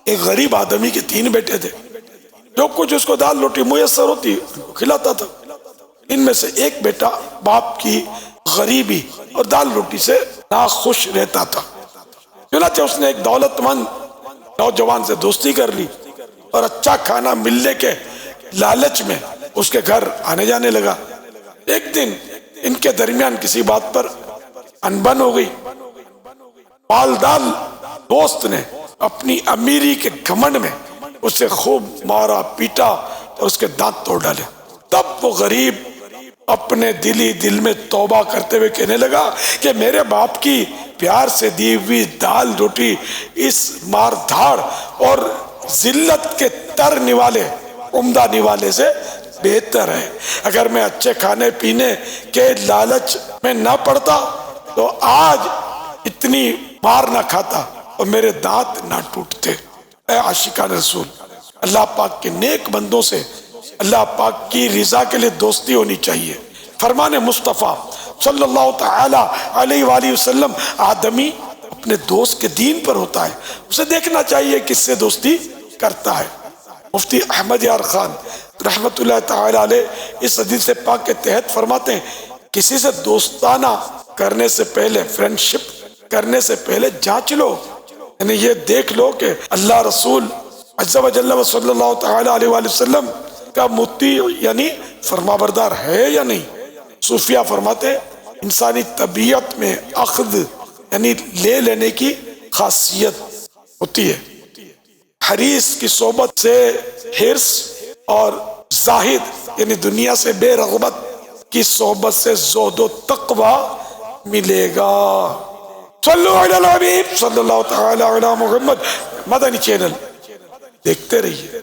ایک غریب آدمی کے 3 بیٹے تھے، جو کچھ اس کو دال روٹی میسر ہوتی ان کو کھلاتا تھا۔ ان میں سے ایک بیٹا باپ کی غریبی اور دال روٹی سے ناخوش رہتا تھا، چنانچہ اس نے ایک دولت مند نوجوان سے دوستی کر لی اور اچھا کھانا ملنے کے لالچ میں اس کے گھر آنے جانے لگا۔ ایک دن ان کے درمیان کسی بات پر انبن ہو گئی۔ مالدار دوست نے اپنی امیری کے گھمنڈ میں اسے خوب مارا پیٹا اور اس کے دانت توڑ ڈالے۔ تب وہ غریب اپنے دل میں توبہ کرتے ہوئے کہنے لگا کہ میرے باپ کی پیار سے دی ہوئی دال روٹی اس مار دھاڑ اور ذلت کے تر نوالے عمدہ نوالے سے بہتر ہے۔ اگر میں اچھے کھانے پینے کے لالچ میں نہ پڑتا تو آج اتنی مار نہ کھاتا اور میرے دانت نہ ٹوٹتے۔ اے عاشقان رسول، اللہ پاک کے نیک بندوں سے اللہ پاک کی رضا کے لیے دوستی ہونی چاہیے۔ فرمان مصطفیٰ صلی اللہ تعالی علیہ وآلہ وسلم، آدمی اپنے دوست کے دین پر ہوتا ہے، اسے دیکھنا چاہیے کس سے دوستی کرتا ہے۔ مفتی احمد یار خان رحمت اللہ تعالی علیہ اس حدیث پاک کے تحت فرماتے ہیں، کسی سے دوستانہ کرنے سے پہلے، فرینڈشپ کرنے سے پہلے جانچ لو، یعنی یہ دیکھ لو کہ اللہ رسول عز و جل و صلی اللہ تعالی علیہ وآلہ وسلم کا مطیع یعنی فرما بردار ہے یا نہیں۔ صوفیہ فرماتے ہیں انسانی طبیعت میں اخذ یعنی لے لینے کی خاصیت ہوتی ہے۔ حریص کی صحبت سے حرص اور زاہد یعنی دنیا سے بے رغبت کی صحبت سے زہد و تقوی ملے گا۔ صلو علی الحبیب صلی اللہ تعالی علی محمد۔ مدنی چینل دیکھتے رہیے۔